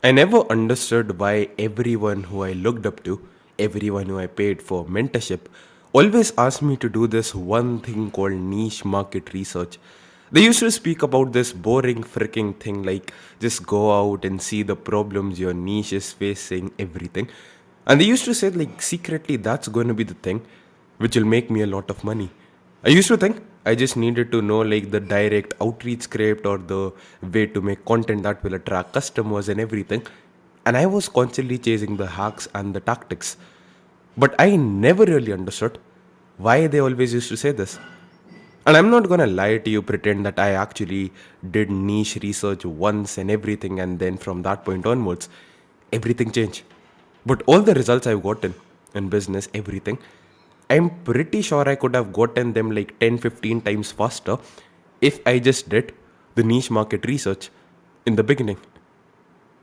I never understood why everyone who I looked up to, everyone who I paid for mentorship, always asked me to do this one thing called niche market research. They used to speak about this boring freaking thing like just go out and see the problems your niche is facing, everything. And they used to say, like, secretly, that's going to be the thing which will make me a lot of money. I used to think I just needed to know like the direct outreach script or the way to make content that will attract customers and everything. And I was constantly chasing the hacks and the tactics. But I never really understood why they always used to say this. And I'm not gonna lie to you, pretend that I actually did niche research once and everything, and then from that point onwards, everything changed. But all the results I've gotten in business, everything, I'm pretty sure I could have gotten them like 10, 15 times faster if I just did the niche market research in the beginning.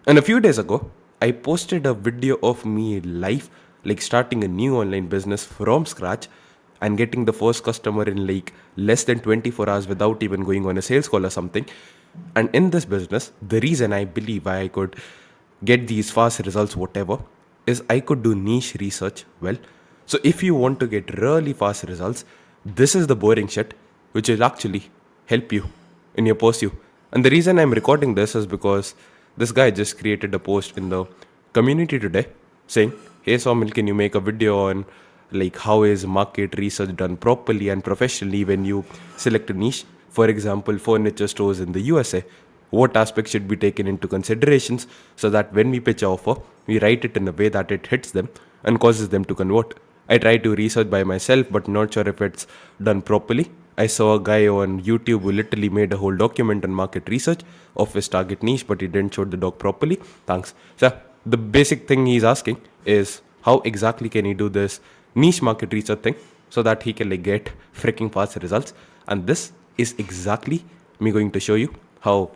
And a few days ago, I posted a video of me live, like starting a new online business from scratch and getting the first customer in like less than 24 hours without even going on a sales call or something. And in this business, the reason I believe I could get these fast results, whatever, is I could do niche research well. So if you want to get really fast results, this is the boring shit which will actually help you in your pursuit. And the reason I'm recording this is because this guy just created a post in the community today saying, "Hey Sawmill, can you make a video on like how is market research done properly and professionally when you select a niche? For example, furniture stores in the USA. What aspects should be taken into considerations so that when we pitch our offer, we write it in a way that it hits them and causes them to convert." I tried to research by myself, but not sure if it's done properly. I saw a guy on YouTube who literally made a whole document on market research of his target niche, but he didn't show the doc properly. Thanks. So the basic thing he's asking is how exactly can he do this niche market research thing so that he can like get freaking fast results. And this is exactly me going to show you how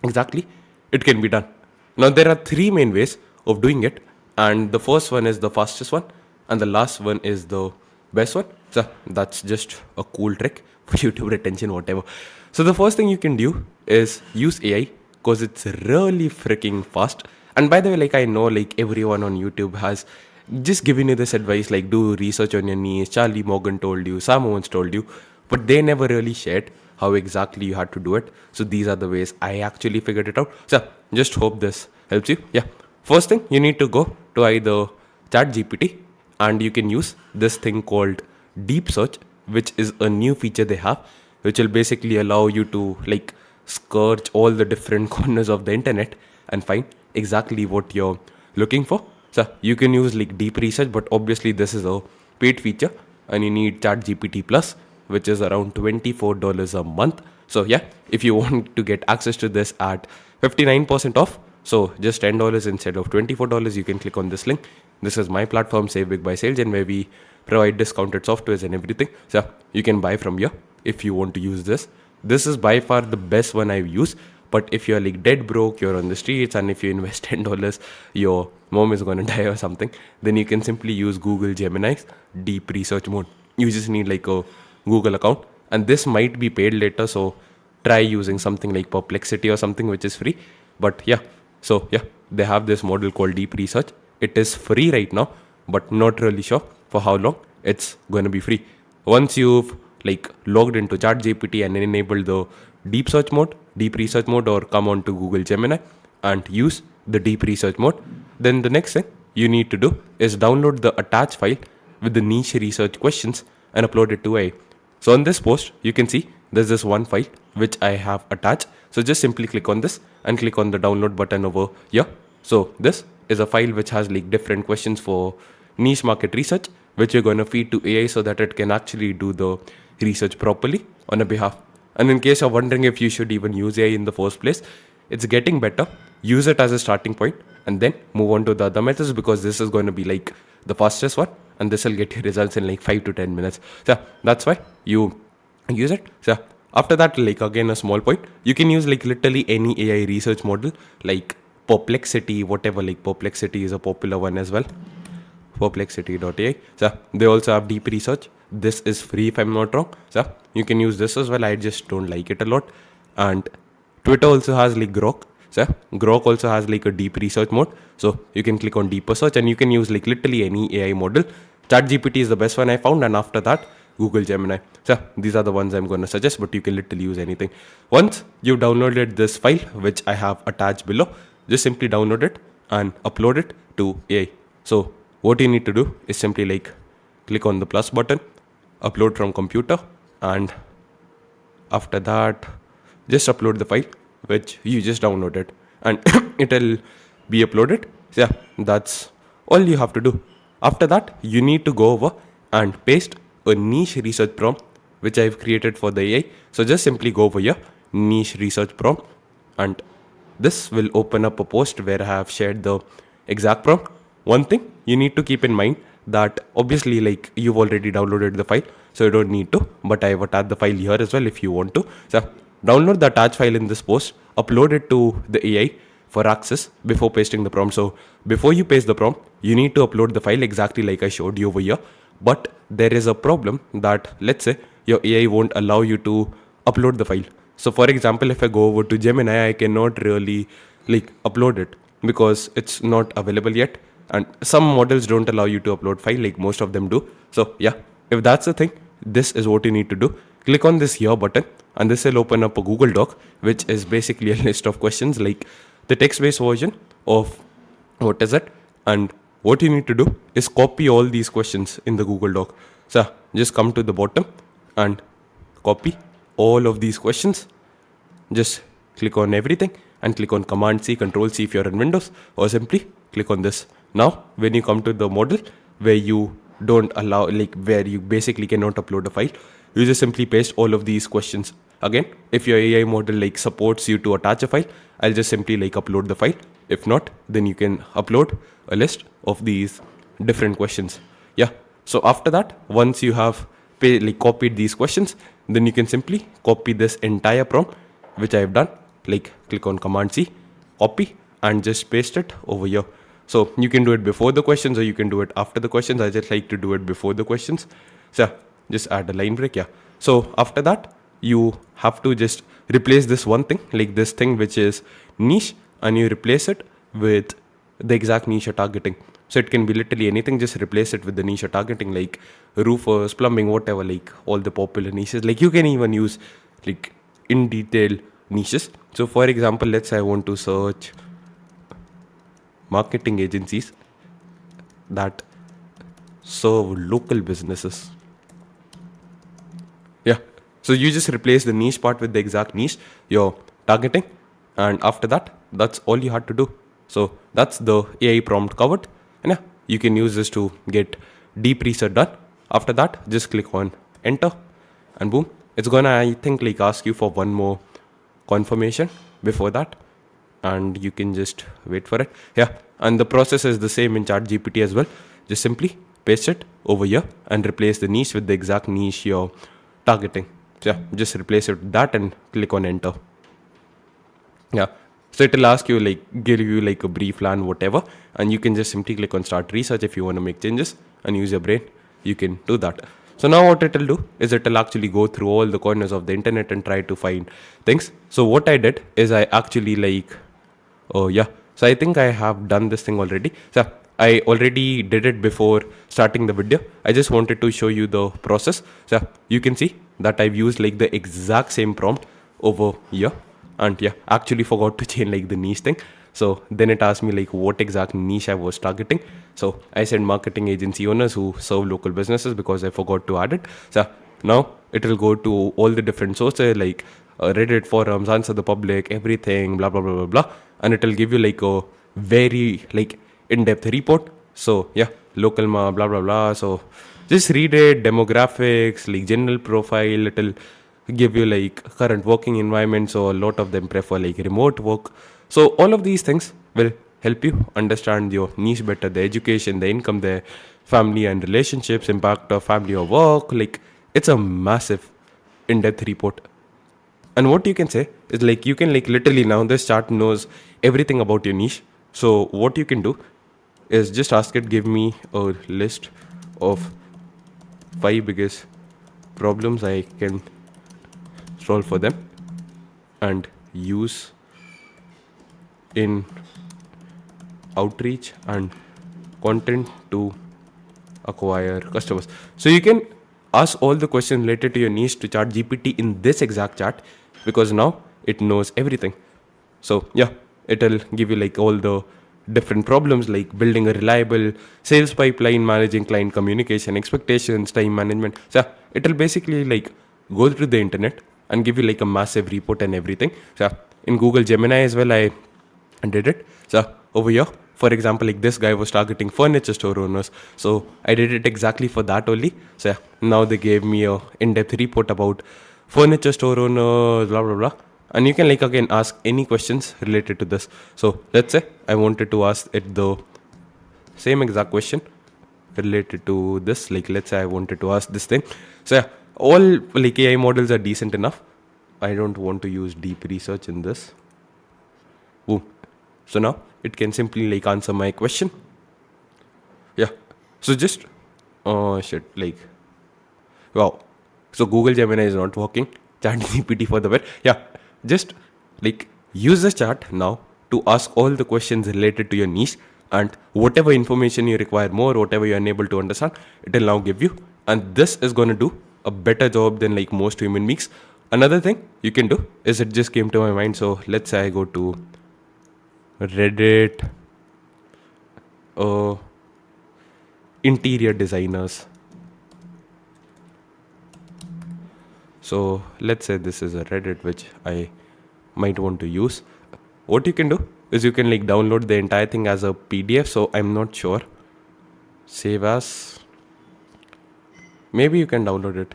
exactly it can be done. Now there are three main ways of doing it, and the first one is the fastest one, and the last one is the best one. So that's just a cool trick for YouTube retention, whatever. So the first thing you can do is use AI because it's really freaking fast. And by the way, like I know like everyone on YouTube has just given you this advice like do research on your niche. Charlie Morgan told you, Sam Owens told you, but they never really shared how exactly you had to do it. So these are the ways I actually figured it out. So just hope this helps you. Yeah. First thing, you need to go to either ChatGPT and you can use this thing called Deep Search, which is a new feature they have, which will basically allow you to like search all the different corners of the internet and find exactly what you're looking for. So you can use like deep research, but obviously this is a paid feature and you need ChatGPT Plus, which is around $24 a month. So yeah, if you want to get access to this at 59% off, so just $10 instead of $24, you can click on this link. This is my platform, Save Big by SalesGen, where we provide discounted softwares and everything. So you can buy from here if you want to use this. This is by far the best one I've used. But if you're like dead broke, you're on the streets, and if you invest $10, your mom is gonna die or something, then you can simply use Google Gemini's deep research mode. You just need like a Google account, and this might be paid later. So try using something like Perplexity or something which is free. But yeah, so yeah, they have this model called deep research. It is free right now, but not really sure for how long it's going to be free. Once you've like logged into ChatGPT and enabled the deep research mode, or come on to Google Gemini and use the deep research mode, then the next thing you need to do is download the attached file with the niche research questions and upload it to AI. So on this post, you can see there's this one file which I have attached. So just simply click on this and click on the download button over here. So this is a file which has like different questions for niche market research, which you're going to feed to AI so that it can actually do the research properly on a behalf. And in case you're wondering if you should even use AI in the first place, it's getting better. Use it as a starting point and then move on to the other methods, because this is going to be like the fastest one and this will get you results in like 5 to 10 minutes. So that's why you use it. So after that, like again a small point, you can use like literally any AI research model like Perplexity, whatever. Like Perplexity is a popular one as well, perplexity.ai. So they also have deep research. This is free if I'm not wrong. So you can use this as well. I just don't like it a lot. And Twitter also has like Grok. So Grok also has like a deep research mode. So you can click on deeper search and you can use like literally any AI model. ChatGPT is the best one I found, and after that, Google Gemini. So these are the ones I'm going to suggest, but you can literally use anything. Once you've downloaded this file, which I have attached below, just simply download it and upload it to AI. So what you need to do is simply like click on the plus button, upload from computer, and after that just upload the file which you just downloaded, and it'll be uploaded. So yeah, that's all you have to do. After that, you need to go over and paste a niche research prompt which I've created for the AI. So just simply go over here, niche research prompt, and this will open up a post where I have shared the exact prompt. One thing you need to keep in mind that obviously like you've already downloaded the file, so you don't need to, but I have attached the file here as well if you want to. So download the attached file in this post, upload it to the AI for access before pasting the prompt. So before you paste the prompt, you need to upload the file exactly like I showed you over here. But there is a problem that, let's say, your AI won't allow you to upload the file. So for example, if I go over to Gemini, I cannot really like upload it because it's not available yet. And some models don't allow you to upload file, like most of them do. So yeah, if that's the thing, this is what you need to do. Click on this here button and this will open up a Google Doc, which is basically a list of questions, like the text-based version of what is it. And what you need to do is copy all these questions in the Google Doc. So just come to the bottom and copy all of these questions. Just click on everything and click on Command C, Control C if you're in Windows, or simply click on this. Now, when you come to the model where you don't allow, like where you basically cannot upload a file, you just simply paste all of these questions. Again, if your AI model like supports you to attach a file, I'll just simply like upload the file. If not, then you can upload a list of these different questions. Yeah. So after that, once you have copied these questions, then you can simply copy this entire prompt, which I have done. Like click on Command C, copy, and just paste it over here. So you can do it before the questions or you can do it after the questions. I just like to do it before the questions. So just add a line break. Yeah. So after that, you have to just replace this one thing, like this thing which is niche, and you replace it with the exact niche you're targeting. So it can be literally anything, just replace it with the niche you're targeting, like roofers, plumbing, whatever, like all the popular niches. Like you can even use like in detail niches. So for example, let's say I want to search marketing agencies that serve local businesses. Yeah. So you just replace the niche part with the exact niche you're targeting. And after that, that's all you had to do. So that's the AI prompt covered. And yeah, you can use this to get deep research done. After that, just click on enter and boom. It's gonna, I think, like ask you for one more confirmation before that. And you can just wait for it. Yeah. And the process is the same in ChatGPT as well. Just simply paste it over here and replace the niche with the exact niche you're targeting. So yeah, just replace it with that and click on enter. Yeah. So it will ask you, like, give you like a brief plan, whatever, and you can just simply click on start research if you want to make changes and use your brain. You can do that. So now what it will do is it will actually go through all the corners of the internet and try to find things. So what I did is I actually like, oh yeah. So I think I have done this thing already. So I already did it before starting the video. I just wanted to show you the process. So you can see that I've used like the exact same prompt over here. And yeah, actually forgot to change like the niche thing. So then it asked me like what exact niche I was targeting. So I said marketing agency owners who serve local businesses because I forgot to add it. So now it will go to all the different sources like Reddit forums, answer the public, everything, blah, blah, blah, blah, blah. And it will give you like a very like in-depth report. So yeah, local blah, blah, blah. So just read it, demographics, like general profile. It'll give you like current working environment. So a lot of them prefer like remote work. So all of these things will help you understand your niche better, the education, the income, the family and relationships, impact of family or work. Like it's a massive in-depth report. And what you can say is like you can like literally now this chart knows everything about your niche. So what you can do is just ask it, give me a list of 5 biggest problems I can solve for them and use in outreach and content to acquire customers. So you can ask all the questions related to your niche to ChatGPT in this exact chat, because now it knows everything. So yeah, it'll give you like all the different problems like building a reliable sales pipeline, managing client communication, expectations, time management. So yeah, it'll basically like go through the internet and give you like a massive report and everything. So yeah, in Google Gemini as well, I did it. So over here, for example, like this guy was targeting furniture store owners, so I did it exactly for that only. So yeah, now they gave me a in-depth report about furniture store owners, blah blah blah. And you can like again ask any questions related to this. So let's say I wanted to ask it the same exact question related to this. Like let's say I wanted to ask this thing. So yeah, all like AI models are decent enough. I don't want to use deep research in this. Boom. So now it can simply like answer my question. Yeah. So just oh shit, like wow. So Google Gemini is not working. ChatGPT for the web. Yeah. Just like use the chat now to ask all the questions related to your niche, and whatever information you require more, whatever you're unable to understand, it will now give you. And this is gonna do a better job than like most human beings. Another thing you can do is it just came to my mind. So let's say I go to Reddit, interior designers. So let's say this is a Reddit which I might want to use. What you can do is you can like download the entire thing as a PDF. So I'm not sure. Save as. Maybe you can download it.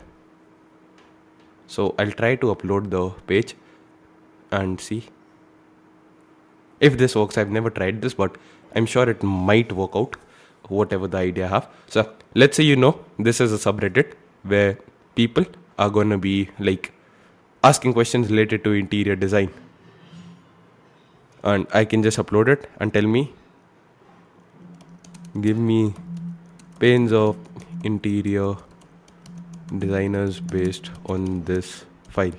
So I'll try to upload the page and see if this works. I've never tried this, but I'm sure it might work out, whatever the idea I have. So let's say this is a subreddit where people are gonna be like asking questions related to interior design, and I can just upload it and tell me, give me panes of interior designers based on this file.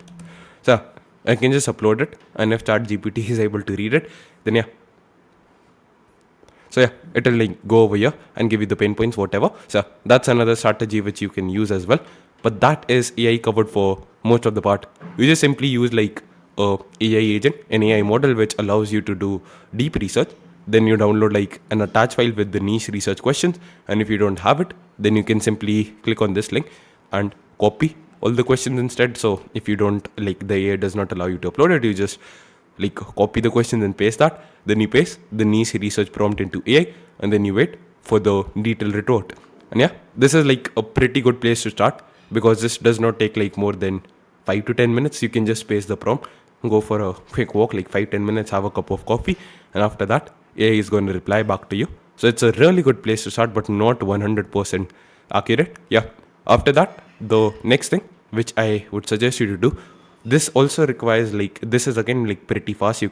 So I can just upload it, and if ChatGPT is able to read it, then yeah. So yeah, it will like go over here and give you the pain points, whatever. So that's another strategy which you can use as well. But that is AI covered for most of the part. You just simply use like a AI agent, an AI model which allows you to do deep research. Then you download like an attached file with the niche research questions. And if you don't have it, then you can simply click on this link and copy all the questions instead. So if you don't like the AI does not allow you to upload it, you just like copy the questions and paste that. Then you paste the niche research prompt into AI, and then you wait for the detailed retort. And yeah, this is like a pretty good place to start, because this does not take like more than 5 to 10 minutes. You can just paste the prompt, go for a quick walk, like 5-10 minutes, have a cup of coffee, and after that AI is going to reply back to you. So it's a really good place to start, but not 100% accurate. Yeah. After that, the next thing which I would suggest you to do, this also requires like, this is again like pretty fast.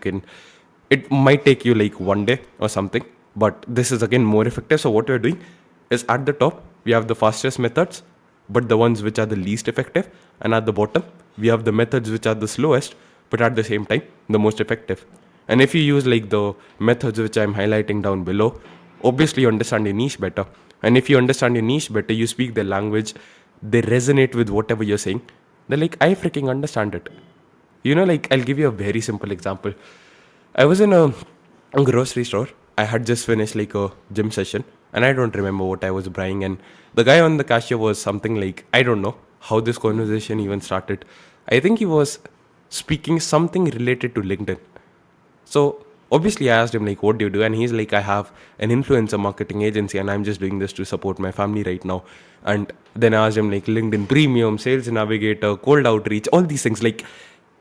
It might take you like one day or something, but this is again more effective. So what we're doing is at the top we have the fastest methods, but the ones which are the least effective, and at the bottom we have the methods which are the slowest, but at the same time the most effective. And if you use like the methods which I'm highlighting down below, obviously you understand your niche better. And if you understand your niche better, you speak their language, they resonate with whatever you're saying, they're like, I freaking understand it. Like I'll give you a very simple example. I was in a grocery store. I had just finished like a gym session, and I don't remember what I was buying. And the guy on the cashier was something like, I don't know how this conversation even started. I think he was speaking something related to LinkedIn. So obviously I asked him like, what do you do? And he's like, I have an influencer marketing agency, and I'm just doing this to support my family right now. And then I asked him like LinkedIn Premium, Sales Navigator, cold outreach, all these things. Like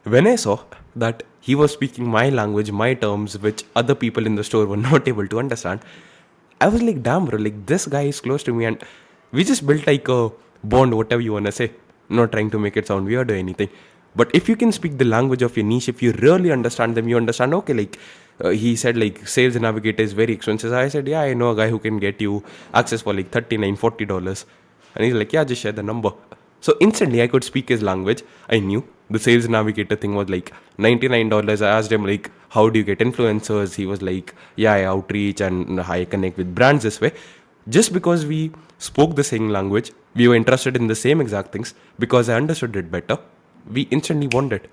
when I saw that he was speaking my language, my terms, which other people in the store were not able to understand, I was like, damn bro, like this guy is close to me, and we just built like a bond, whatever you wanna say. Not trying to make it sound weird or anything. But if you can speak the language of your niche, if you really understand them, you understand, okay, like he said like Sales Navigator is very expensive. I said, yeah, I know a guy who can get you access for like $39-$40. And he's like, yeah, just share the number. So instantly I could speak his language. I knew The sales navigator thing was like $99. I asked him like, how do you get influencers? He was like, yeah, I outreach and I connect with brands this way. Just because we spoke the same language, we were interested in the same exact things, because I understood it better, we instantly bonded.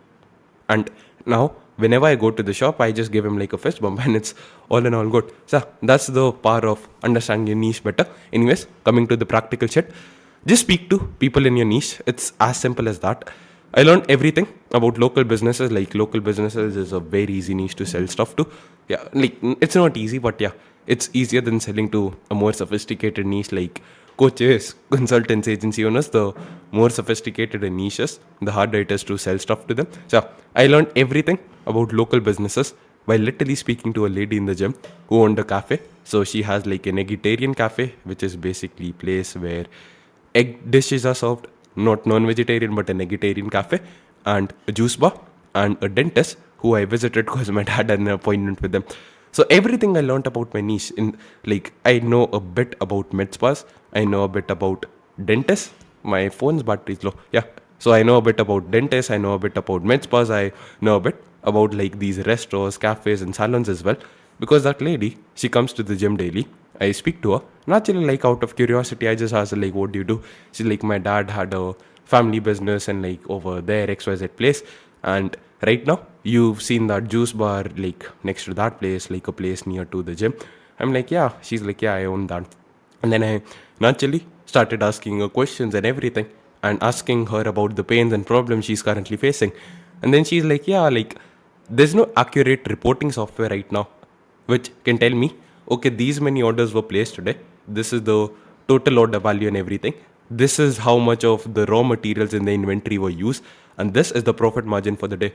And now, whenever I go to the shop, I just give him like a fist bump and it's all in all good. So, that's the power of understanding your niche better. Anyways, coming to the practical shit, just speak to people in your niche. It's as simple as that. I learned everything about local businesses. Like, local businesses is a very easy niche to sell stuff to. Yeah, like, it's not easy, but yeah, it's easier than selling to a more sophisticated niche like coaches, consultants, agency owners. The more sophisticated the niches, the harder it is to sell stuff to them. So I learned everything about local businesses by literally speaking to a lady in the gym who owned a cafe. So she has like an vegetarian cafe, which is basically a place where egg dishes are served, not non-vegetarian but an vegetarian cafe, and a juice bar, and a dentist who I visited because my dad had an appointment with them. So everything I learned about my niche, in like I know a bit about med spas, I know a bit about dentists. My phone's battery is low. Yeah. So I know a bit about dentists, I know a bit about med spas, I know a bit about like these restaurants, cafes and salons as well. Because that lady, she comes to the gym daily. I speak to her. Naturally, like out of curiosity, I just ask her like, what do you do? She's like, my dad had a family business and like over there XYZ place. And right now, you've seen that juice bar like next to that place, like a place near to the gym. I'm like, yeah. She's like, yeah, I own that. And then I naturally started asking her questions and everything, and asking her about the pains and problems she's currently facing. And then she's like, yeah, like there's no accurate reporting software right now which can tell me, okay, these many orders were placed today. This is the total order value and everything. This is how much of the raw materials in the inventory were used. And this is the profit margin for the day.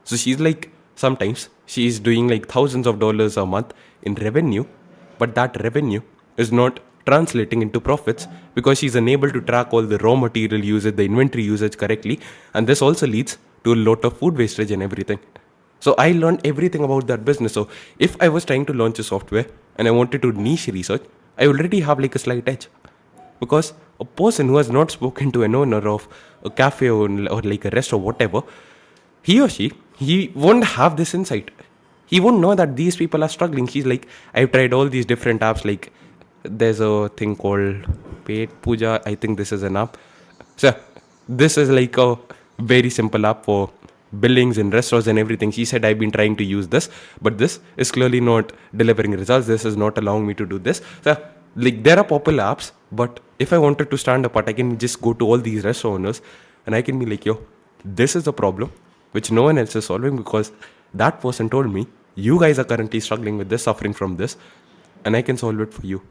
So she's like, sometimes she's doing like thousands of dollars a month in revenue, but that revenue is not translating into profits because she's unable to track all the raw material usage, the inventory usage correctly. And this also leads to a lot of food wastage and everything. So I learned everything about that business. So if I was trying to launch a software and I wanted to niche research, I already have like a slight edge. Because a person who has not spoken to an owner of a cafe or like a restaurant or whatever, he or she, he won't have this insight. He won't know that these people are struggling. She's like, I've tried all these different apps. Like there's a thing called Paid Puja. I think this is an app. So this is like a very simple app for billings in restaurants and everything. She said, I've been trying to use this, but this is clearly not delivering results. This is not allowing me to do this. So like there are popular apps, but if I wanted to stand apart, I can just go to all these restaurant owners and I can be like, yo, this is a problem which no one else is solving, because that person told me you guys are currently struggling with this, suffering from this, and I can solve it for you.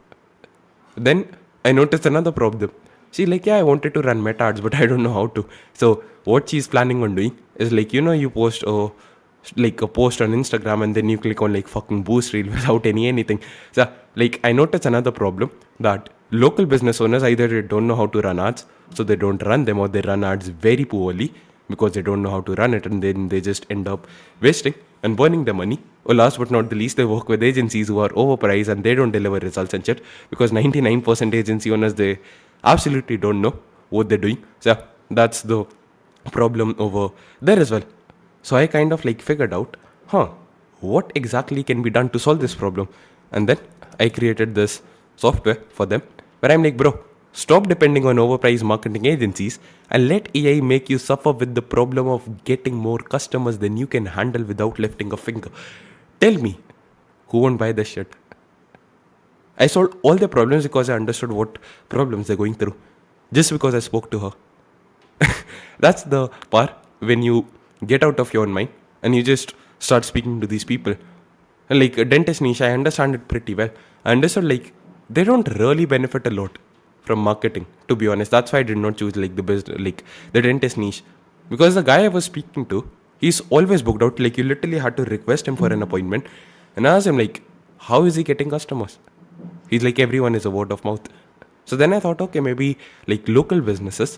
Then I noticed another problem. She's like, yeah, I wanted to run meta ads, but I don't know how to. So what she's planning on doing is like, you post like a post on Instagram and then you click on like fucking boost reel without anything. So like I noticed another problem, that local business owners either they don't know how to run ads, so they don't run them, or they run ads very poorly because they don't know how to run it, and then they just end up wasting and burning the money. Or last but not the least, they work with agencies who are overpriced and they don't deliver results and shit, because 99% agency owners, they absolutely don't know what they're doing. So that's the problem over there as well. So I kind of like figured out, what exactly can be done to solve this problem? And then I created this software for them where I'm like, bro, stop depending on overpriced marketing agencies and let AI make you suffer with the problem of getting more customers than you can handle without lifting a finger. Tell me, who won't buy this shit? I solved all their problems because I understood what problems they're going through. Just because I spoke to her. That's the part when you get out of your own mind and you just start speaking to these people. Like a dentist niche, I understand it pretty well. I understood like they don't really benefit a lot from marketing, to be honest. That's why I did not choose like the business, like the dentist niche. Because the guy I was speaking to, he's always booked out. Like you literally had to request him for an appointment. And I asked him like, how is he getting customers? He's like, everyone is a word of mouth. So then I thought, okay, maybe like local businesses,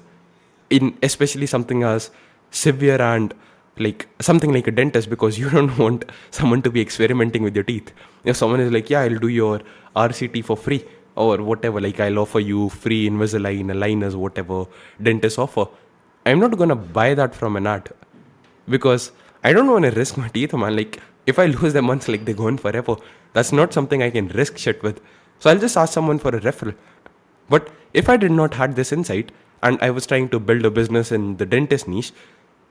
in especially something as severe and like something like a dentist, because you don't want someone to be experimenting with your teeth. If someone is like, yeah, I'll do your RCT for free or whatever, like I'll offer you free Invisalign, aligners, whatever dentists offer, I'm not gonna buy that from an ad. because I don't want to risk my teeth, man. Like, if I lose them once, like, they're gone forever. That's not something I can risk shit with. So I'll just ask someone for a referral. But if I did not had this insight and I was trying to build a business in the dentist niche,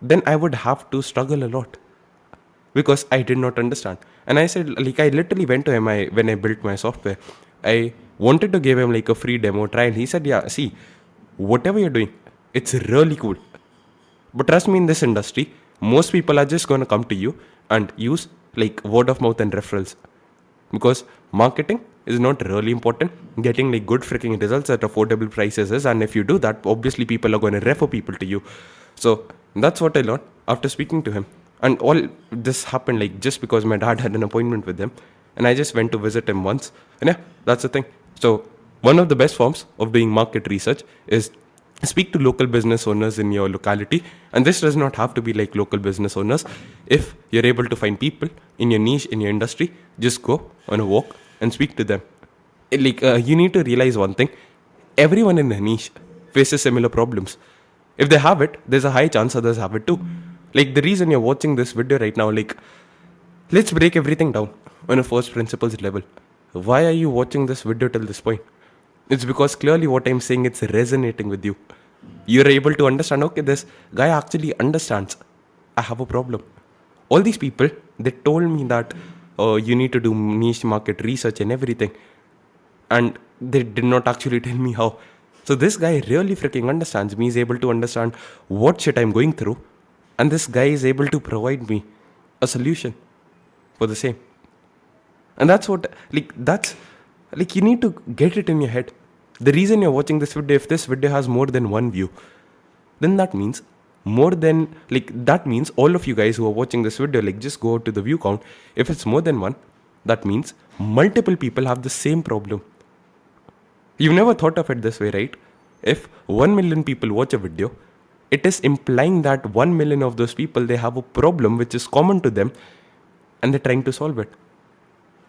then I would have to struggle a lot because I did not understand. And I said, like, I literally went to him when I built my software. I wanted to give him like a free demo try, and he said, yeah, see, whatever you're doing, it's really cool. But trust me, in this industry, most people are just going to come to you and use like word of mouth and referrals, because marketing is not really important. Getting like good freaking results at affordable prices is, and if you do that, obviously people are going to refer people to you. So that's what I learned after speaking to him. And all this happened like just because my dad had an appointment with him, and I just went to visit him once. And yeah, that's the thing. So one of the best forms of doing market research is speak to local business owners in your locality. And this does not have to be like local business owners. If you're able to find people in your niche, in your industry, just go on a walk and speak to them. You need to realize one thing: everyone in a niche faces similar problems. If they have it, there's a high chance others have it too. Like, the reason you're watching this video right now, like, let's break everything down on a first principles level. Why are you watching this video till this point? It's because clearly what I'm saying, it's resonating with you. You're able to understand, okay, this guy actually understands I have a problem. All these people, they told me that you need to do niche market research and everything. And they did not actually tell me how. So this guy really freaking understands me. He's able to understand what shit I'm going through. And this guy is able to provide me a solution for the same. And that's what, you need to get it in your head. The reason you're watching this video, if this video has more than one view, then that means that means all of you guys who are watching this video, like, just go to the view count. If it's more than one, that means multiple people have the same problem. You've never thought of it this way, right? If 1 million people watch a video, it is implying that 1 million of those people, they have a problem which is common to them, and they're trying to solve it.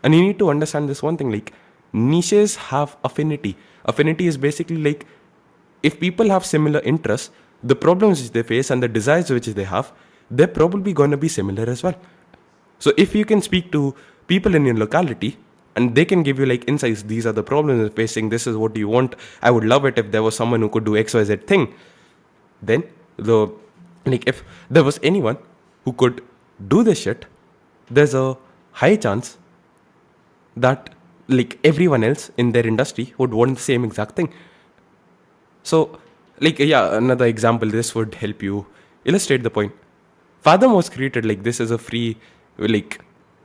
And you need to understand this one thing, like, niches have affinity. Affinity is basically like, if people have similar interests, the problems which they face and the desires which they have, they're probably going to be similar as well. So if you can speak to people in your locality and they can give you like insights, these are the problems you're facing, this is what you want, I would love it if there was someone who could do XYZ thing, then if there was anyone who could do this shit, there's a high chance that like everyone else in their industry would want the same exact thing. So another example, this would help you illustrate the point. Fathom was created like this as a free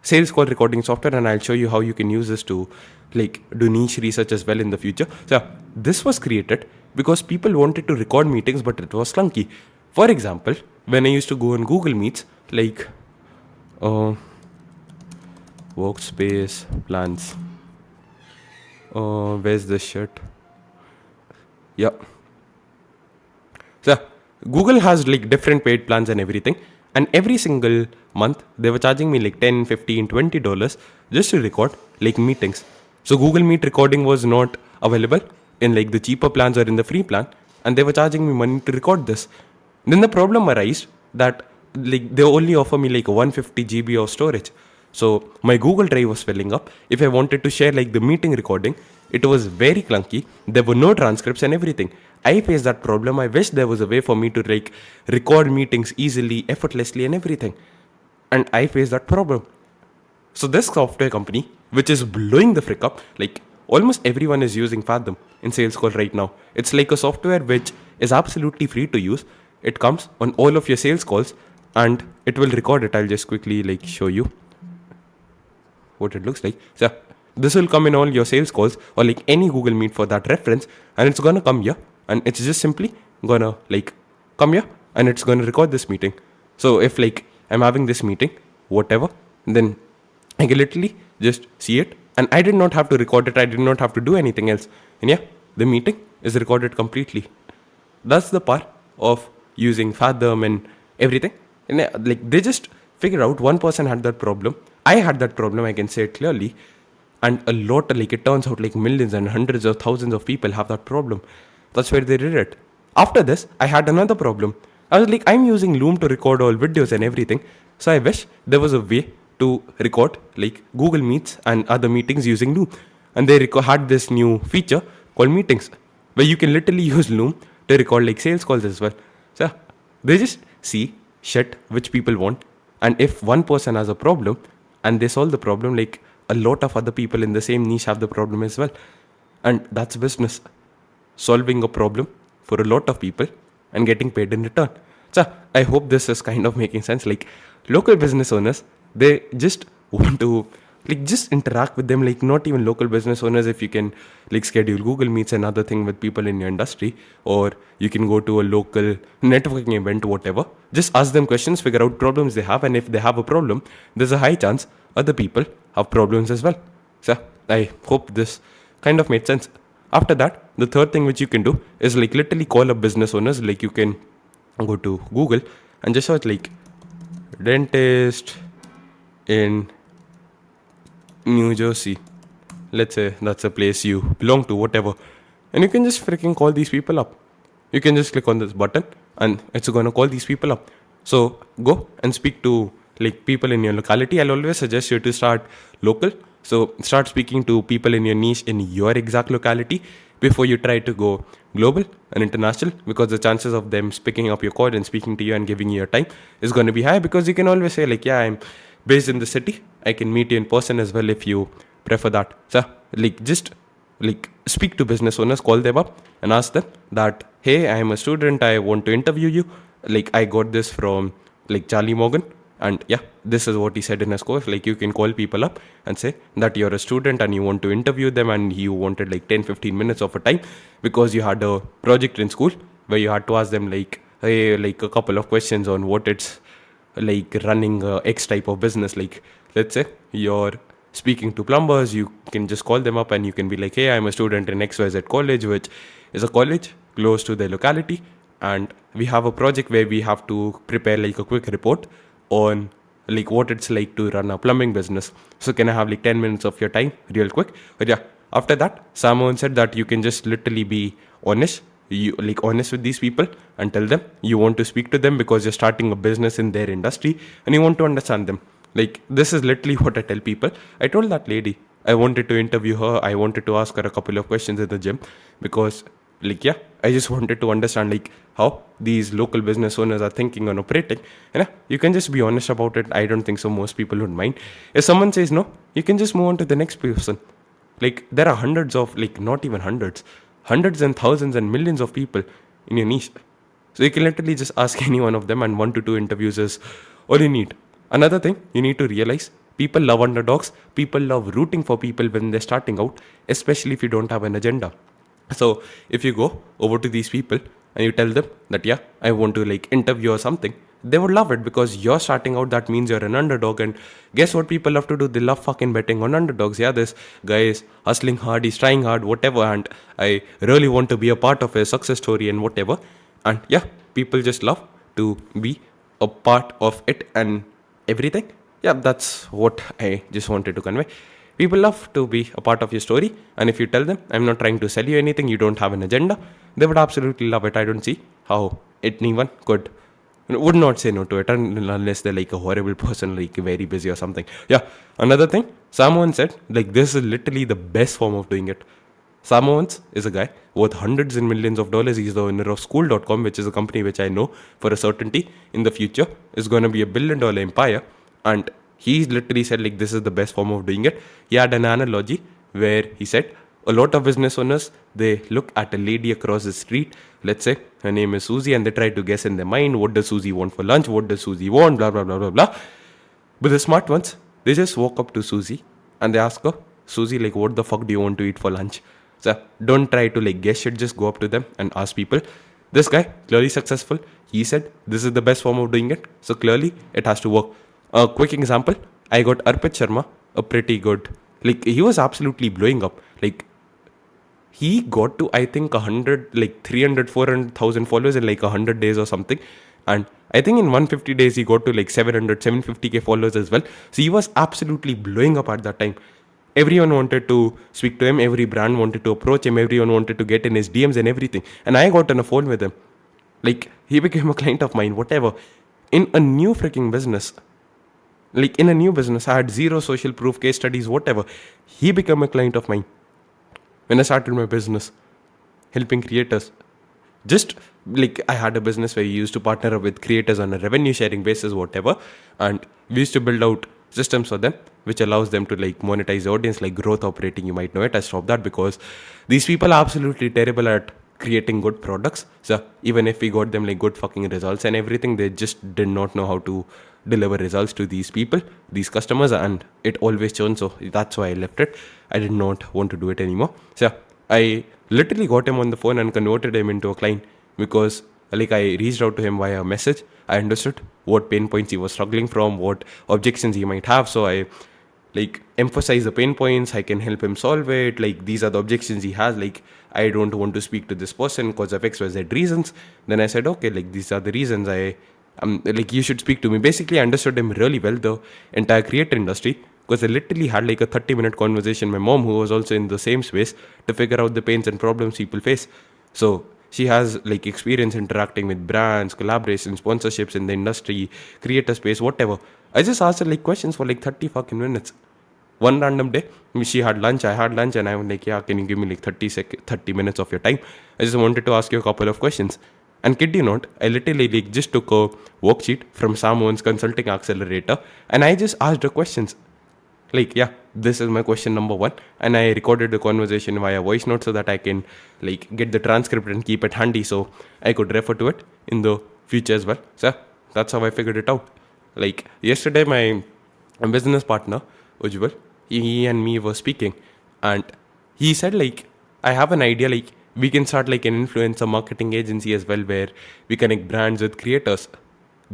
sales call recording software, and I'll show you how you can use this to do niche research as well in the future. So this was created because people wanted to record meetings, but it was clunky. For example, when I used to go on Google Meets, workspace plans. Where's this shit? Yeah. So Google has different paid plans and everything. And every single month, they were charging me $10, $15, $20 just to record meetings. So Google Meet recording was not available in the cheaper plans or in the free plan. And they were charging me money to record this. Then the problem arose that they only offer me 150 GB of storage. So my Google Drive was filling up. If I wanted to share the meeting recording, it was very clunky. There were no transcripts and everything. I faced that problem. I wish there was a way for me to record meetings easily, effortlessly and everything. And I faced that problem. So this software company, which is blowing the frick up, almost everyone is using Fathom in Sales Call right now. It's a software which is absolutely free to use. It comes on all of your sales calls and it will record it. I'll just quickly show you what it looks like. So this will come in all your sales calls or any Google Meet for that reference, and it's gonna come here and it's just simply gonna come here and it's gonna record this meeting. So if I'm having this meeting, whatever, then I can literally just see it, and I did not have to record it. I did not have to do anything else. And yeah, the meeting is recorded completely. That's the part of using Fathom and everything. And they just figure out one person had that problem. I had that problem, I can say it clearly. And a lot, it turns out millions and hundreds of thousands of people have that problem. That's where they did it. After this, I had another problem. I was like, I'm using Loom to record all videos and everything. So I wish there was a way to record like Google Meets and other meetings using Loom. And they had this new feature called Meetings, where you can literally use Loom to record like sales calls as well. So they just see shit which people want. And if one person has a problem and they solve the problem, like a lot of other people in the same niche have the problem as well. And that's business. Solving a problem for a lot of people and getting paid in return. So I hope this is kind of making sense. Like local business owners, they just want to like just interact with them. Like not even local business owners, if you can like schedule Google Meets and other thing with people in your industry, or you can go to a local networking event, whatever. Just ask them questions, figure out problems they have, and if they have a problem, there's a high chance other people have problems as well. So I hope this kind of made sense. After that, the third thing which you can do is like literally call up business owners. Like you can go to Google and just search like dentist in New Jersey. Let's say that's a place you belong to, whatever. And you can just freaking call these people up. You can just click on this button and it's going to call these people up. So go and speak to like people in your locality. I'll always suggest you to start local. So start speaking to people in your niche in your exact locality before you try to go global and international, because the chances of them picking up your call and speaking to you and giving you your time is going to be high, because you can always say like, yeah, I'm based in the city. I can meet you in person as well if you prefer that. So like just like speak to business owners, call them up and ask them that, hey, I am a student, I want to interview you. Like I got this from like Charlie Morgan, and yeah, this is what he said in his course. Like you can call people up and say that you're a student and you want to interview them, and you wanted like 10-15 minutes of a time because you had a project in school where you had to ask them like, hey, like a couple of questions on what it's like running X type of business. Like let's say you're speaking to plumbers, you can just call them up and you can be like, hey, I'm a student in XYZ college, which is a college close to their locality, and we have a project where we have to prepare like a quick report on like what it's like to run a plumbing business. So can I have like 10 minutes of your time real quick? But yeah, after that, someone said that you can just literally be honest. You like honest with these people and tell them you want to speak to them because you're starting a business in their industry and you want to understand them. Like this is literally what I tell people. I told that lady I wanted to interview her. I wanted to ask her a couple of questions in the gym because like yeah, I just wanted to understand like how these local business owners are thinking and operating. And yeah, you can just be honest about it. I don't think so most people would mind. If someone says no, you can just move on to the next person. Like there are hundreds of like not even hundreds and thousands and millions of people in your niche. So you can literally just ask any one of them, and 1 to 2 interviews is all you need. Another thing you need to realize, people love underdogs. People love rooting for people when they're starting out, especially if you don't have an agenda. So if you go over to these people and you tell them that, yeah, I want to like interview or something, they would love it because you're starting out. That means you're an underdog. And guess what people love to do? They love fucking betting on underdogs. Yeah, this guy is hustling hard, he's trying hard, whatever. And I really want to be a part of his success story and whatever. And yeah, people just love to be a part of it and everything. Yeah, that's what I just wanted to convey. People love to be a part of your story, and if you tell them, I'm not trying to sell you anything, you don't have an agenda, they would absolutely love it. I don't see how anyone would not say no to it unless they're like a horrible person, like very busy or something. Yeah, another thing, someone said, like this is literally the best form of doing it. Sam Owens is a guy worth hundreds and millions of dollars. He's the owner of School.com, which is a company which I know for a certainty in the future is going to be $1 billion empire. And he literally said like this is the best form of doing it. He had an analogy where he said a lot of business owners, they look at a lady across the street. Let's say her name is Susie, and they try to guess in their mind, what does Susie want for lunch? What does Susie want? Blah, blah, blah, blah, blah. But the smart ones, they just walk up to Susie and they ask her, Susie, like what the fuck do you want to eat for lunch? So don't try to like guess shit, just go up to them and ask people. This guy, clearly successful. He said this is the best form of doing it. So clearly it has to work. A quick example, I got Arpit Sharma, a pretty good, like he was absolutely blowing up. Like he got to, I think 100, like 300, 400,000 followers in like 100 days or something. And I think in 150 days, he got to like 700, 750k followers as well. So he was absolutely blowing up at that time. Everyone wanted to speak to him. Every brand wanted to approach him. Everyone wanted to get in his DMs and everything. And I got on a phone with him. Like, he became a client of mine, whatever. In a new freaking business, like in a new business, I had zero social proof, case studies, whatever. He became a client of mine when I started my business, helping creators. Just like I had a business where we used to partner up with creators on a revenue sharing basis, whatever, and we used to build out systems for them which allows them to like monetize the audience, like growth operating. You might know it. I stopped that because these people are absolutely terrible at creating good products. So even if we got them like good fucking results and everything, they just did not know how to deliver results to these people, these customers, and it always churns. So that's why I left it. I did not want to do it anymore. So I literally got him on the phone and converted him into a client because like I reached out to him via message. I understood what pain points he was struggling from, what objections he might have. So I like emphasize the pain points. I can help him solve it. Like these are the objections he has. Like I don't want to speak to this person because of XYZ reasons. Then I said, okay, like these are the reasons. Like you should speak to me. Basically, I understood him really well, the entire creator industry, because I literally had like a 30-minute conversation with my mom, who was also in the same space, to figure out the pains and problems people face. So she has like experience interacting with brands, collaborations, sponsorships in the industry, creator space, whatever. I just asked her like questions for like 30 fucking minutes. One random day, she had lunch, I had lunch, and I was like, yeah, can you give me like 30 minutes of your time? I just wanted to ask you a couple of questions. And kid you not, I literally like just took a worksheet from Sam Owens Consulting Accelerator and I just asked her questions. Like, yeah, this is my question number one. And I recorded the conversation via voice note so that I can like get the transcript and keep it handy so I could refer to it in the future as well. So that's how I figured it out. Like yesterday, my business partner, Ujjwal, he and me were speaking, and he said like, I have an idea, like we can start like an influencer marketing agency as well, where we connect brands with creators.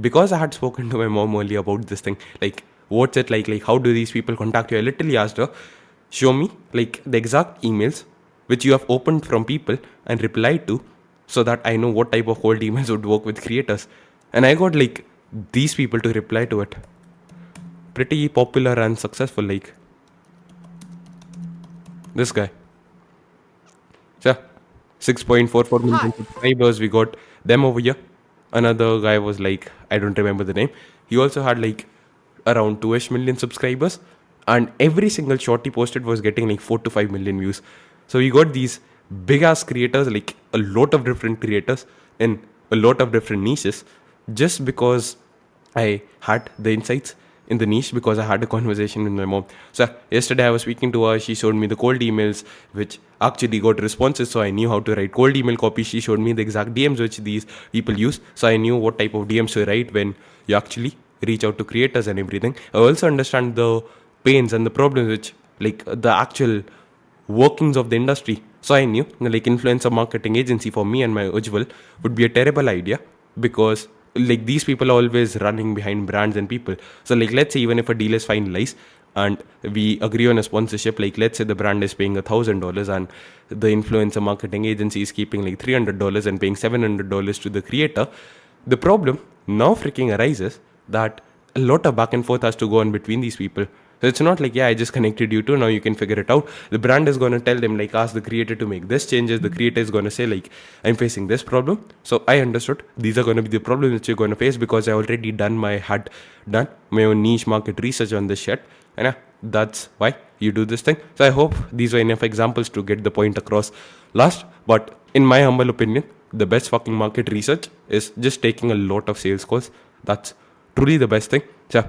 Because I had spoken to my mom earlier about this thing, like what's it like how do these people contact you? I literally asked her, show me like the exact emails which you have opened from people and replied to, so that I know what type of cold emails would work with creators. And I got like these people to reply to it. Pretty popular and successful, like this guy. So 6.44 million subscribers. We got them over here. Another guy was like, I don't remember the name. He also had like around 2ish million subscribers. And every single shot he posted was getting like 4 to 5 million views. So we got these big ass creators, like a lot of different creators in a lot of different niches, just because I had the insights in the niche, because I had a conversation with my mom. So yesterday I was speaking to her. She showed me the cold emails which actually got responses. So I knew how to write cold email copy. She showed me the exact DMs which these people use. So I knew what type of DMs to write when you actually reach out to creators and everything. I also understand the pains and the problems which like the actual workings of the industry. So I knew like influencer marketing agency for me and my Ujjwal would be a terrible idea, because like these people are always running behind brands and people. So like let's say even if a deal is finalized and we agree on a sponsorship, like let's say the brand is paying $1,000 and the influencer marketing agency is keeping like $300 and paying $700 to the creator. The problem now freaking arises that a lot of back and forth has to go on between these people. So it's not like, yeah, I just connected you two, now you can figure it out. The brand is going to tell them, like, ask the creator to make this changes. The creator is going to say, like, I'm facing this problem. So I understood these are going to be the problems that you're going to face, because I already had done my own niche market research on this shit. And yeah, that's why you do this thing. So I hope these were enough examples to get the point across. Last, but in my humble opinion, the best fucking market research is just taking a lot of sales calls. That's truly the best thing. So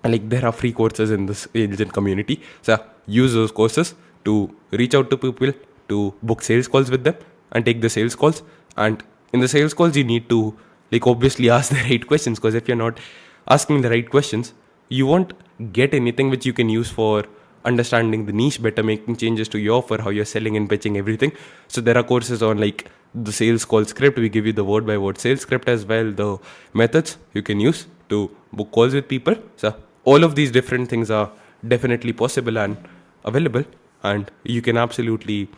there are free courses in this agent community. So use those courses to reach out to people, to book sales calls with them and take the sales calls. And in the sales calls, you need to like obviously ask the right questions, because if you're not asking the right questions, you won't get anything which you can use for understanding the niche better, making changes to your offer, how you're selling and pitching everything. So there are courses on like the sales call script. We give you the word by word sales script as well, the methods you can use to book calls with people. So all of these different things are definitely possible and available, and you can absolutely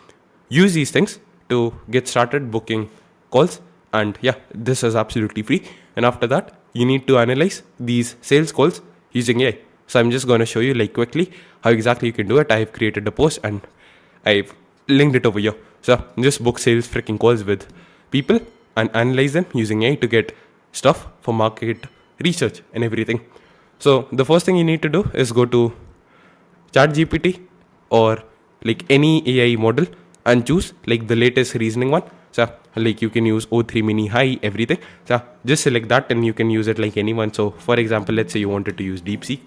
use these things to get started booking calls. And yeah, this is absolutely free. And after that, you need to analyze these sales calls using AI. So I'm just going to show you like quickly how exactly you can do it. I've created a post and I've linked it over here. So just book sales freaking calls with people and analyze them using AI to get stuff for market research and everything. So the first thing you need to do is go to ChatGPT or like any AI model and choose like the latest reasoning one. So like you can use O3 Mini High, everything. So just select that and you can use it like anyone. So for example, let's say you wanted to use DeepSeek.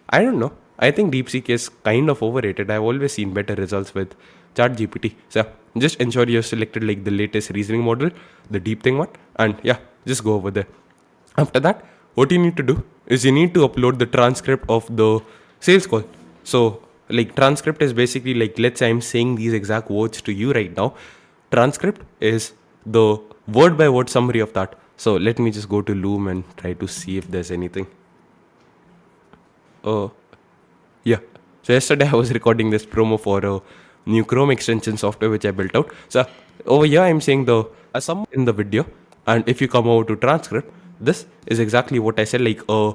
I don't know. I think DeepSeek is kind of overrated. I've always seen better results with ChatGPT. So just ensure you've selected like the latest reasoning model, the deep thing one, and yeah, just go over there. After that, what you need to do is you need to upload the transcript of the sales call. So like transcript is basically like, let's say I'm saying these exact words to you right now. Transcript is the word by word summary of that. So let me just go to Loom and try to see if there's anything. Yeah. So yesterday I was recording this promo for a new Chrome extension software which I built out. So over here I'm saying the sum in the video, and if you come over to transcript, this is exactly what I said, like a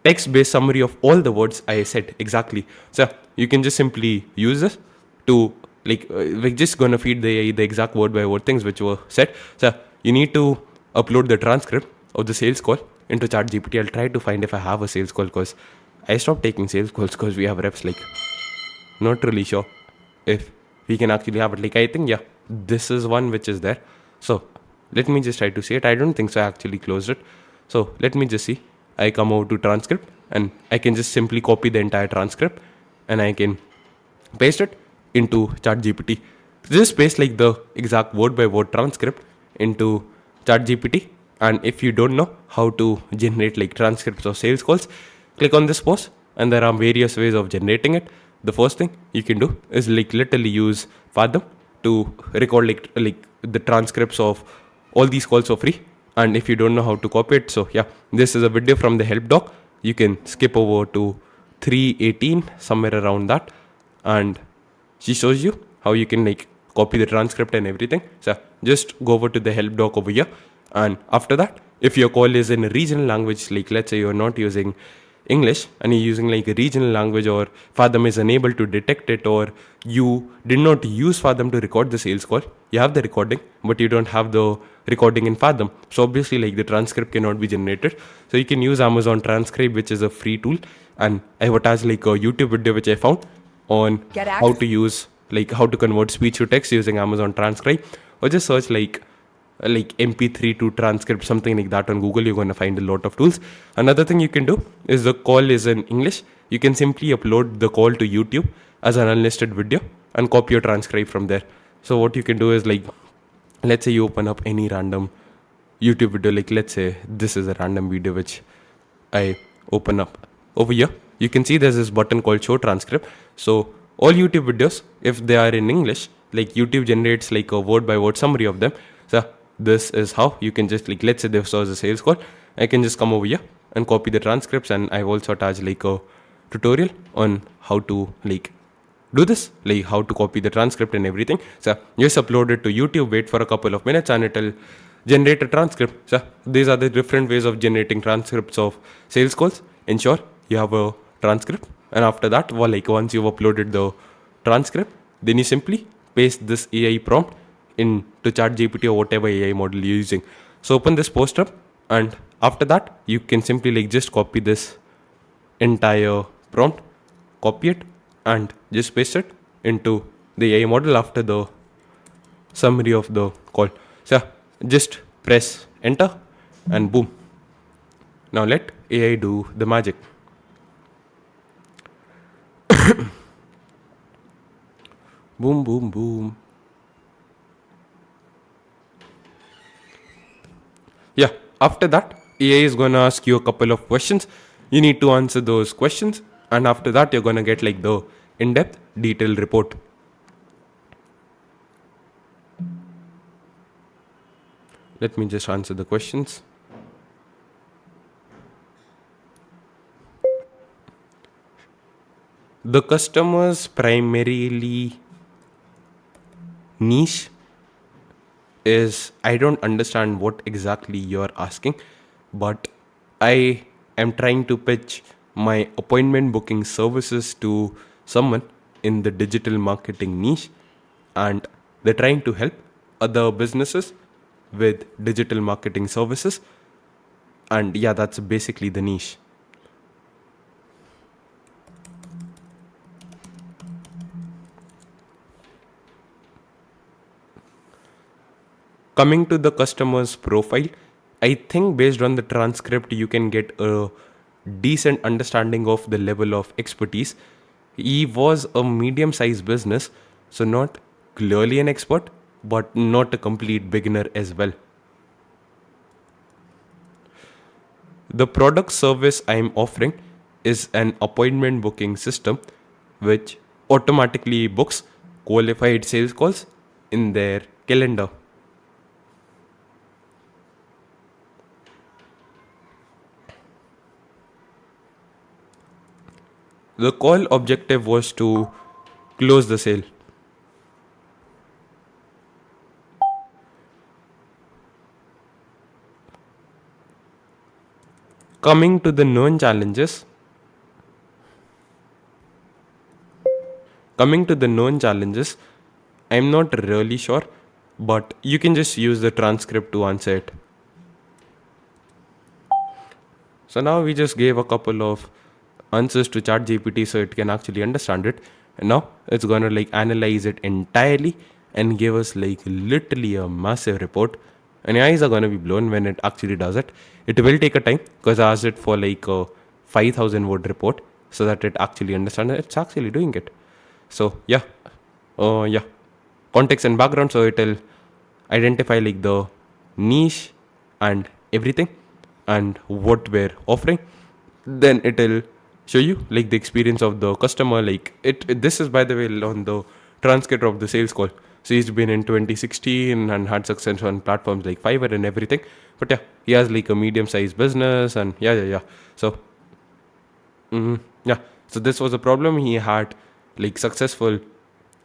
text-based summary of all the words I said exactly. So you can just simply use this to we're just gonna feed the exact word by word things which were said. So you need to upload the transcript of the sales call into ChatGPT. I'll try to find if I have a sales call, because I stopped taking sales calls because we have reps. Like, not really sure if we can actually have it. Like, I think, yeah, this is one which is there. So let me just try to see it. I don't think so. I actually closed it. So let me just see. I come over to transcript and I can just simply copy the entire transcript and I can paste it into ChatGPT. Just paste like the exact word by word transcript into ChatGPT. And if you don't know how to generate like transcripts of sales calls, click on this post and there are various ways of generating it. The first thing you can do is like literally use Fathom to record like the transcripts of all these calls for free. And if you don't know how to copy it, so yeah, this is a video from the help doc. You can skip over to 318, somewhere around that, and she shows you how you can like copy the transcript and everything. So just go over to the help doc over here, and after that, if your call is in a regional language, like let's say you're not using English and you're using like a regional language, or Fathom is unable to detect it, or you did not use Fathom to record the sales call, you have the recording but you don't have the recording in Fathom, so obviously like the transcript cannot be generated. So you can use Amazon Transcribe, which is a free tool, and I have attached like a YouTube video which I found on how to use like how to convert speech to text using Amazon Transcribe, or just search like MP3 to transcript, something like that on Google. You're going to find a lot of tools. Another thing you can do is the call is in English. You can simply upload the call to YouTube as an unlisted video and copy your transcribe from there. So what you can do is like, let's say you open up any random YouTube video, like let's say this is a random video which I open up. Over here, you can see there's this button called show transcript. So all YouTube videos, if they are in English, like YouTube generates like a word by word summary of them. So this is how you can just like, let's say this was a sales call, I can just come over here and copy the transcripts, and I've also attached like a tutorial on how to like do this, like how to copy the transcript and everything. So just upload it to YouTube, wait for a couple of minutes and it'll generate a transcript. So these are the different ways of generating transcripts of sales calls. Ensure you have a transcript, and after that, well, like once you've uploaded the transcript, then you simply paste this AI prompt into ChatGPT or whatever AI model you're using. So open this post up, and after that you can simply like just copy this entire prompt, copy it and just paste it into the AI model after the summary of the call. So just press enter and boom. Now let AI do the magic. Boom, boom, boom. Yeah, after that, AI is going to ask you a couple of questions. You need to answer those questions, and after that, you're going to get like the in-depth detailed report. Let me just answer the questions. The customer's primarily niche is, I don't understand what exactly you're asking, but I am trying to pitch my appointment booking services to someone in the digital marketing niche, and they're trying to help other businesses with digital marketing services. And yeah, that's basically the niche. Coming to the customer's profile, I think based on the transcript, you can get a decent understanding of the level of expertise. He was a medium sized business, so not clearly an expert, but not a complete beginner as well. The product service I am offering is an appointment booking system which automatically books qualified sales calls in their calendar. The call objective was to close the sale. Coming to the known challenges, Coming to the known challenges, I'm not really sure, but you can just use the transcript to answer it. So now we just gave a couple of answers to ChatGPT so it can actually understand it. And now it's gonna like analyze it entirely and give us like literally a massive report. And your eyes are gonna be blown when it actually does it. It will take a time because I asked it for like a 5,000 word report so that it actually understands it. It's actually doing it. So yeah, context and background. So it'll identify like the niche and everything and what we're offering. Then it'll show you like the experience of the customer. Like this is by the way on the transcript of the sales call. So he's been in 2016 and had success on platforms like Fiverr and everything. But yeah, he has like a medium-sized business and yeah. So yeah, so this was a problem. He had like successful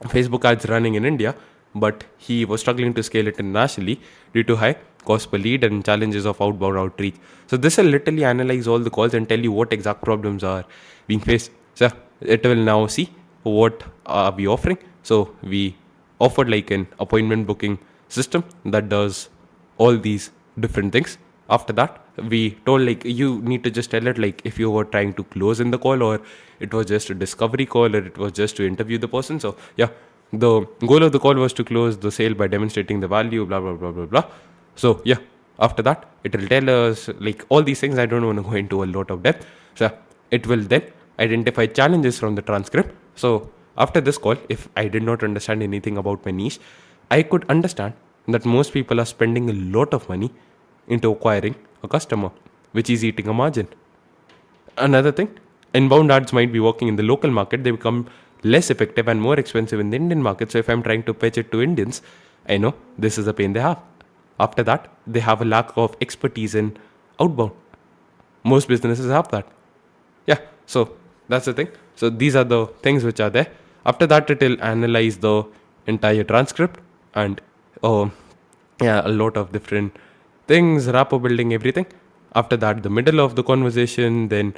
Facebook ads running in India, but he was struggling to scale it internationally due to high cost per lead and challenges of outbound outreach. So this will literally analyze all the calls and tell you what exact problems are being faced. So it will now see what are we offering. So we offered like an appointment booking system that does all these different things. After that, we told like you need to just tell it like if you were trying to close in the call or it was just a discovery call or it was just to interview the person. So yeah, the goal of the call was to close the sale by demonstrating the value, blah blah blah blah blah. So yeah, after that it will tell us like all these things. I don't want to go into a lot of depth. So it will then identify challenges from the transcript. So after this call, if I did not understand anything about my niche, I could understand that most people are spending a lot of money into acquiring a customer, which is eating a margin. Another thing, inbound ads might be working in the local market, they become less effective and more expensive in the Indian market. So if I'm trying to pitch it to Indians, I know this is a pain they have. After that, they have a lack of expertise in outbound. Most businesses have that. Yeah, so that's the thing. So these are the things which are there. After that, it will analyze the entire transcript and yeah, a lot of different things, rapport building, everything. After that, the middle of the conversation, then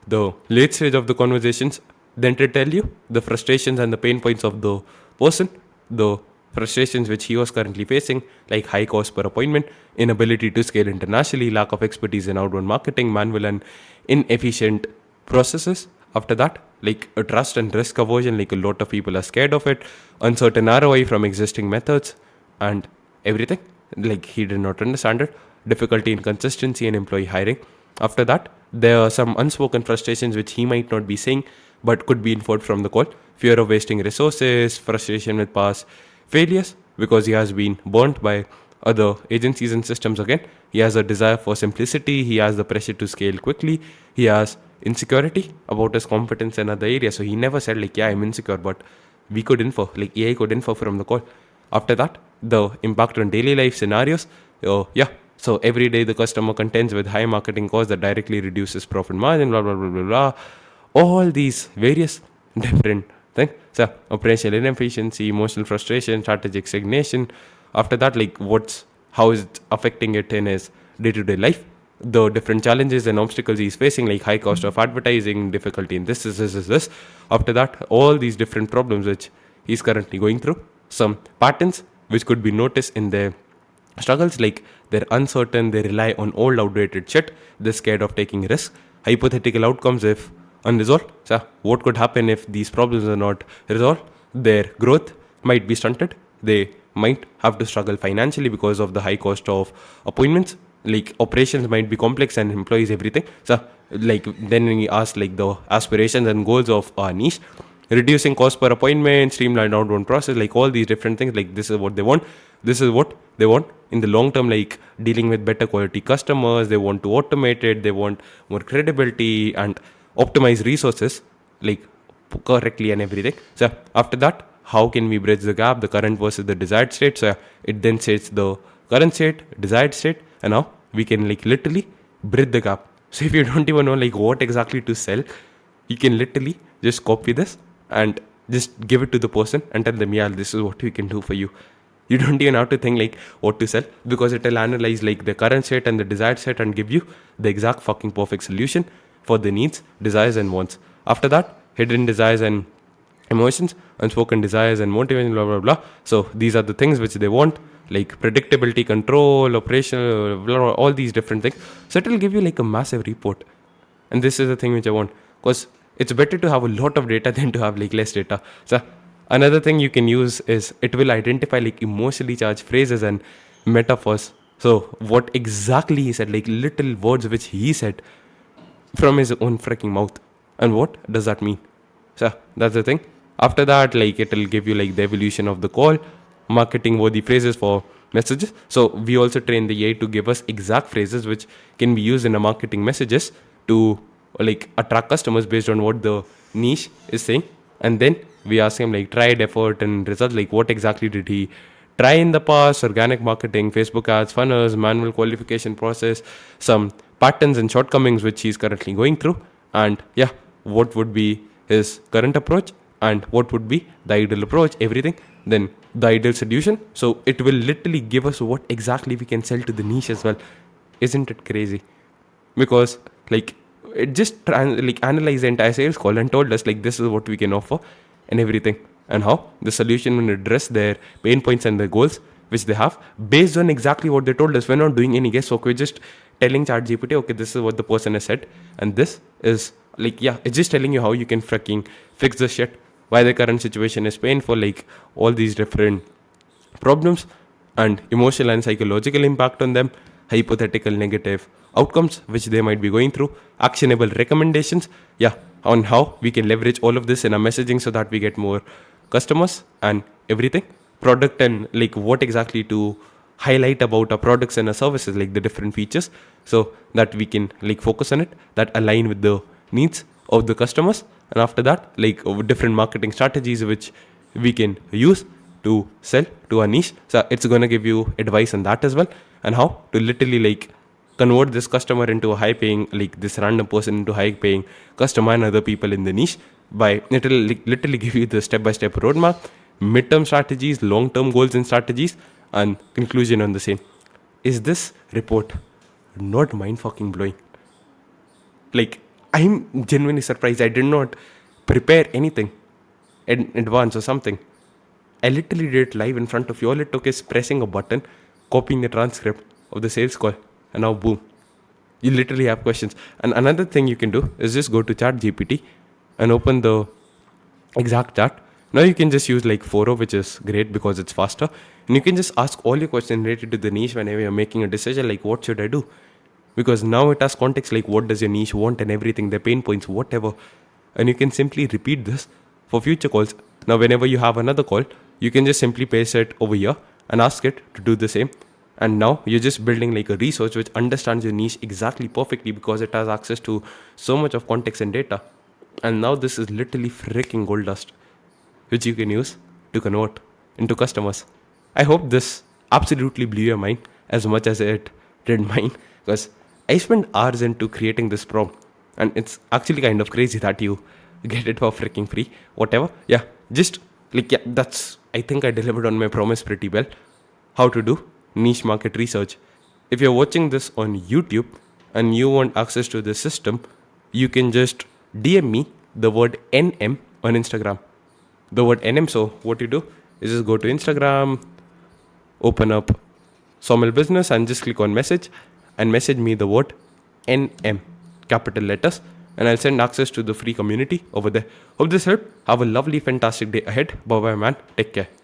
the late stage of the conversations, then to tell you the frustrations and the pain points of the person, the frustrations which he was currently facing, like high cost per appointment, inability to scale internationally, lack of expertise in outbound marketing, manual and inefficient processes. After that, like a trust and risk aversion, like a lot of people are scared of it, uncertain ROI from existing methods, and everything. Like he did not understand it, difficulty in consistency and employee hiring. After that, there are some unspoken frustrations which he might not be saying but could be inferred from the call. Fear of wasting resources, frustration with past failures because he has been burnt by other agencies and systems again. He has a desire for simplicity, he has the pressure to scale quickly, he has insecurity about his competence in other areas. So he never said like, yeah, I'm insecure, but we could infer, like AI could infer from the call. After that, the impact on daily life scenarios. Yeah, so every day the customer contends with high marketing costs that directly reduces profit margin, blah blah blah blah blah. All these various different things. So operational inefficiency, emotional frustration, strategic stagnation. After that, like how is it affecting it in his day-to-day life? The different challenges and obstacles he's facing, like high cost of advertising, difficulty in this. After that, all these different problems which he's currently going through, some patterns which could be noticed in their Struggles like they're uncertain, they rely on old outdated shit, they're scared of taking risks. Hypothetical outcomes if unresolved. So what could happen if these problems are not resolved? Their growth might be stunted. They might have to struggle financially because of the high cost of appointments. Like operations might be complex and employees everything. So like then we ask like the aspirations and goals of our niche, reducing cost per appointment, streamlined outbound process, like all these different things. Like this is what they want. This is what they want in the long term, like dealing with better quality customers. They want to automate it. They want more credibility and optimize resources like correctly and everything. So after that, how can we bridge the gap, the current versus the desired state? So it then sets the current state, desired state, and now we can like literally bridge the gap. So if you don't even know like what exactly to sell, you can literally just copy this and just give it to the person and tell them, yeah, this is what we can do for you. You don't even have to think like what to sell, because it will analyze like the current state and the desired state and give you the exact fucking perfect solution for the needs, desires, and wants. After that, hidden desires and emotions, unspoken desires and motivation, blah blah blah. So these are the things which they want, like predictability, control, operational, blah, blah, all these different things. So it will give you like a massive report. And this is the thing which I want, because it's better to have a lot of data than to have like less data. So another thing you can use is it will identify like emotionally charged phrases and metaphors. So what exactly he said, like little words which he said from his own freaking mouth, and what does that mean? So that's the thing. After that, like it will give you like the evolution of the call, marketing worthy phrases for messages. So we also train the AI to give us exact phrases which can be used in a marketing messages to like attract customers based on what the niche is saying. And then we ask him like tried, effort, and results, like what exactly did he try in the past, organic marketing, Facebook ads, funnels, manual qualification process, some patterns and shortcomings which he's currently going through, and yeah, what would be his current approach and what would be the ideal approach, everything, then the ideal solution. So it will literally give us what exactly we can sell to the niche as well. Isn't it crazy? Because like it just like analyzed the entire sales call and told us like this is what we can offer and everything, and how the solution will address their pain points and their goals which they have based on exactly what they told us. We're not doing any guesswork. We're just telling ChatGPT, okay, this is what the person has said, and this is like, yeah, it's just telling you how you can freaking fix the shit, why the current situation is painful, like all these different problems and emotional and psychological impact on them, hypothetical negative outcomes which they might be going through, actionable recommendations, yeah, on how we can leverage all of this in our messaging so that we get more customers and everything, product and like what exactly to highlight about our products and our services, like the different features, so that we can like focus on it that align with the needs of the customers. And after that, like different marketing strategies which we can use to sell to our niche. So it's going to give you advice on that as well, and how to literally like convert this customer into a high paying, like this random person into high paying customer and other people in the niche. By it will like literally give you the step by step roadmap, midterm strategies, long term goals and strategies, and conclusion on the same. Is this report not mind fucking blowing? Like, I'm genuinely surprised. I did not prepare anything in advance or something. I literally did it live in front of you. All it took is pressing a button, copying the transcript of the sales call, and now boom, you literally have questions. And another thing you can do is just go to ChatGPT and open the exact chat. Now you can just use like Foro, which is great because it's faster, and you can just ask all your questions related to the niche whenever you're making a decision, like what should I do? Because now it has context, like what does your niche want and everything, their pain points, whatever, and you can simply repeat this for future calls. Now whenever you have another call, you can just simply paste it over here and ask it to do the same. And now you're just building like a research which understands your niche exactly perfectly because it has access to so much of context and data. And now this is literally freaking gold dust which you can use to convert into customers. I hope this absolutely blew your mind as much as it did mine, because I spent hours into creating this prompt, and it's actually kind of crazy that you get it for freaking free. Whatever, yeah, just like, yeah, that's, I think I delivered on my promise pretty well. How to do niche market research. If you're watching this on YouTube and you want access to this system, you can just DM me the word NM on Instagram. The word NM. So what you do is just go to Instagram, open up Sawmill Business, and just click on message and message me the word NM, capital letters, and I'll send access to the free community over there. Hope this helped. Have a lovely, fantastic day ahead. Bye bye, man. Take care.